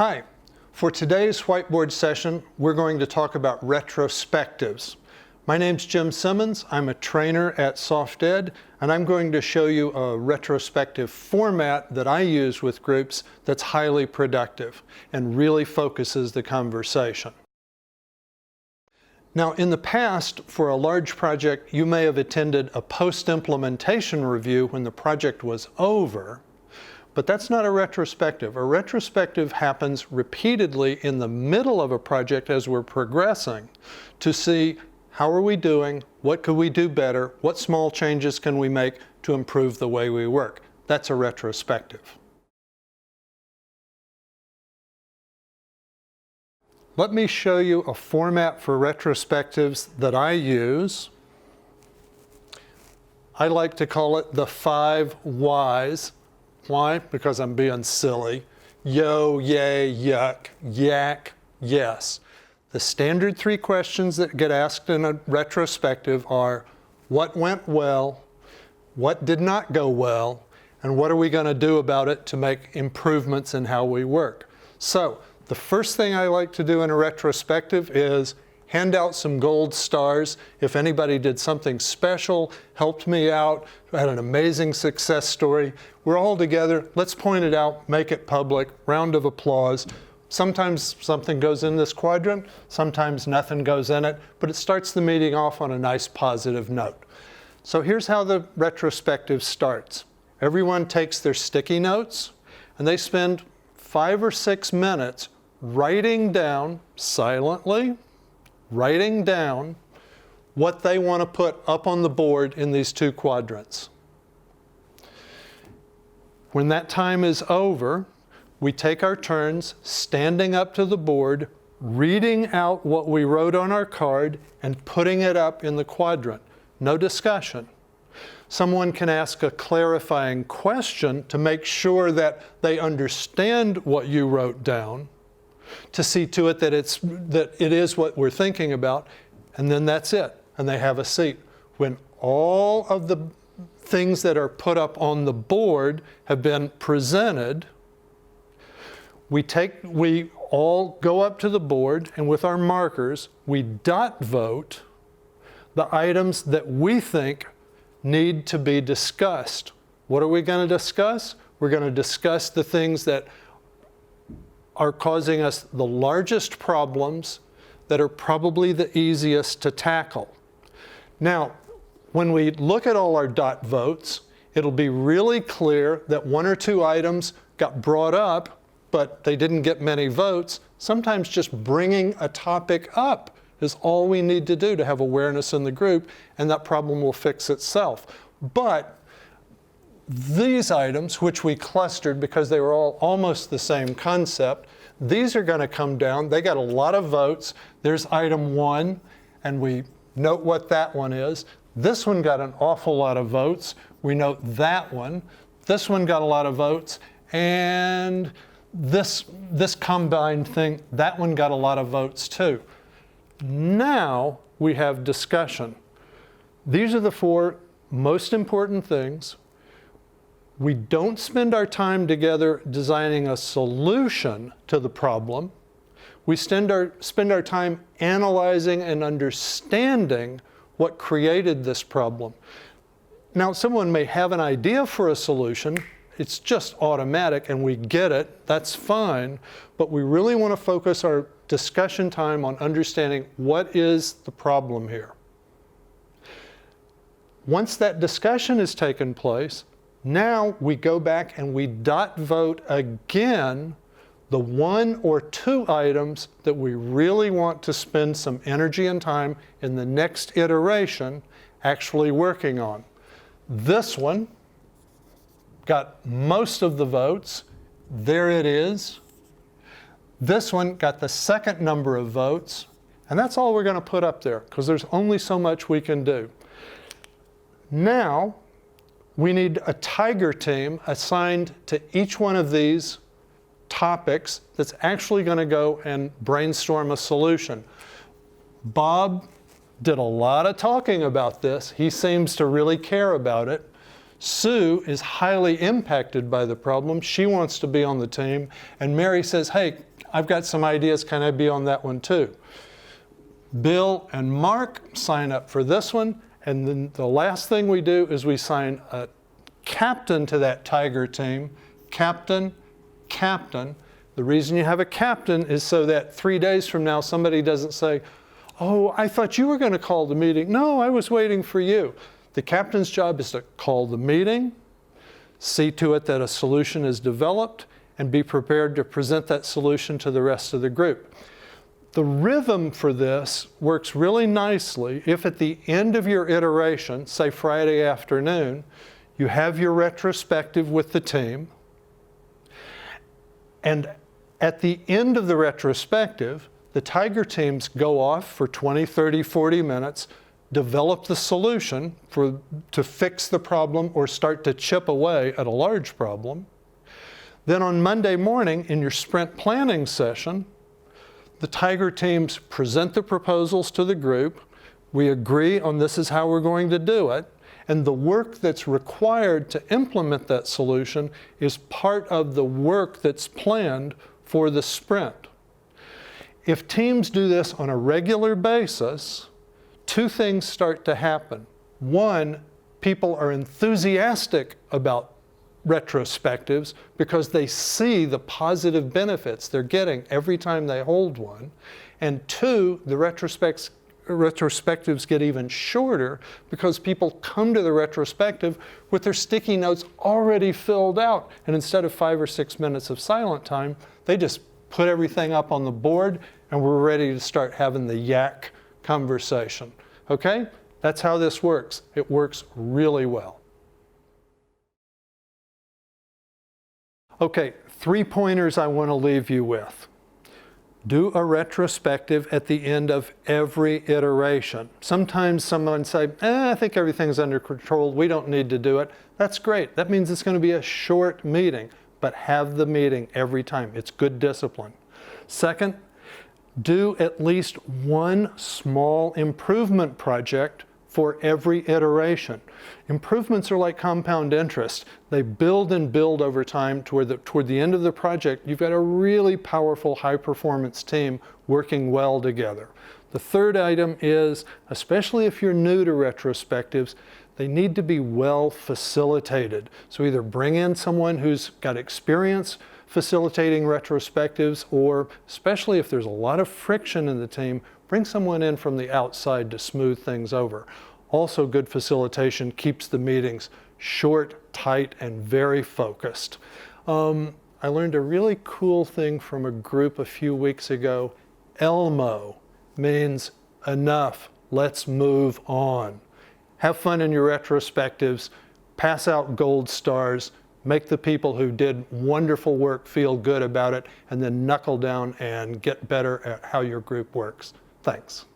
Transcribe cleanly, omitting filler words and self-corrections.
Hi. For today's whiteboard session, we're going to talk about retrospectives. My name's Jim Simmons. I'm a trainer at SoftEd, and I'm going to show you a retrospective format that I use with groups that's highly productive and really focuses the conversation. Now, in the past, for a large project, you may have attended a post-implementation review when the project was over. But that's not a retrospective. A retrospective happens repeatedly in the middle of a project as we're progressing to see how are we doing, what could we do better, what small changes can we make to improve the way we work. That's a retrospective. Let me show you a format for retrospectives that I use. I like to call it the 5 whys. Why? Because I'm being silly. Yo, yay, yuck, yak, yes. The standard 3 questions that get asked in a retrospective are, what went well, what did not go well, and what are we going to do about it to make improvements in how we work? So, the first thing I like to do in a retrospective is hand out some gold stars if anybody did something special, helped me out, had an amazing success story. We're all together, let's point it out, make it public, round of applause. Sometimes something goes in this quadrant, sometimes nothing goes in it, but it starts the meeting off on a nice positive note. So here's how the retrospective starts. Everyone takes their sticky notes and they spend 5 or 6 minutes writing down silently, writing down what they want to put up on the board in these 2 quadrants. When that time is over, we take our turns standing up to the board, reading out what we wrote on our card and putting it up in the quadrant. No discussion. Someone can ask a clarifying question to make sure that they understand what you wrote down, to see to it that it is what we're thinking about, and then that's it, and they have a seat. When all of the things that are put up on the board have been presented, we all go up to the board, and with our markers, we dot vote the items that we think need to be discussed. What are we going to discuss? We're going to discuss the things that are causing us the largest problems that are probably the easiest to tackle. Now, when we look at all our dot votes, it'll be really clear that 1 or 2 items got brought up, but they didn't get many votes. Sometimes just bringing a topic up is all we need to do to have awareness in the group, and that problem will fix itself. But these items, which we clustered because they were all almost the same concept, these are going to come down. They got a lot of votes. There's item 1, and we note what that one is. This one got an awful lot of votes. We note that one. This one got a lot of votes. And this combined thing, that one got a lot of votes too. Now we have discussion. These are the 4 most important things. We don't spend our time together designing a solution to the problem. We spend our time analyzing and understanding what created this problem. Now, someone may have an idea for a solution. It's just automatic and we get it. That's fine. But we really want to focus our discussion time on understanding what is the problem here. Once that discussion has taken place, now we go back and we dot vote again the 1 or 2 items that we really want to spend some energy and time in the next iteration actually working on. This one got most of the votes. There it is. This one got the second number of votes, and that's all we're going to put up there because there's only so much we can do. Now, we need a tiger team assigned to each one of these topics that's actually going to go and brainstorm a solution. Bob did a lot of talking about this. He seems to really care about it. Sue is highly impacted by the problem. She wants to be on the team. And Mary says, hey, I've got some ideas. Can I be on that one too? Bill and Mark sign up for this one. And then the last thing we do is we sign a captain to that Tiger team. Captain, captain. The reason you have a captain is so that 3 days from now somebody doesn't say, oh, I thought you were going to call the meeting. No, I was waiting for you. The captain's job is to call the meeting, see to it that a solution is developed, and be prepared to present that solution to the rest of the group. The rhythm for this works really nicely if at the end of your iteration, say Friday afternoon, you have your retrospective with the team, and at the end of the retrospective, the Tiger teams go off for 20, 30, 40 minutes, develop the solution to fix the problem or start to chip away at a large problem. Then on Monday morning in your sprint planning session, the Tiger teams present the proposals to the group. We agree on this is how we're going to do it. And the work that's required to implement that solution is part of the work that's planned for the sprint. If teams do this on a regular basis, two things start to happen. One, people are enthusiastic about retrospectives because they see the positive benefits they're getting every time they hold one. And two, the retrospectives get even shorter because people come to the retrospective with their sticky notes already filled out. And instead of 5 or 6 minutes of silent time, they just put everything up on the board and we're ready to start having the yak conversation. Okay? That's how this works. It works really well. Okay, 3 pointers I want to leave you with. Do a retrospective at the end of every iteration. Sometimes someone say, I think everything's under control, we don't need to do it. That's great. That means it's going to be a short meeting, but have the meeting every time. It's good discipline. Second, do at least one small improvement project for every iteration. Improvements are like compound interest. They build and build over time toward the end of the project, you've got a really powerful high-performance team working well together. The third item is, especially if you're new to retrospectives, they need to be well facilitated. So either bring in someone who's got experience facilitating retrospectives, or especially if there's a lot of friction in the team, bring someone in from the outside to smooth things over. Also, good facilitation keeps the meetings short, tight, and very focused. I learned a really cool thing from a group a few weeks ago. ELMO means enough, let's move on. Have fun in your retrospectives, pass out gold stars, make the people who did wonderful work feel good about it, and then knuckle down and get better at how your group works. Thanks.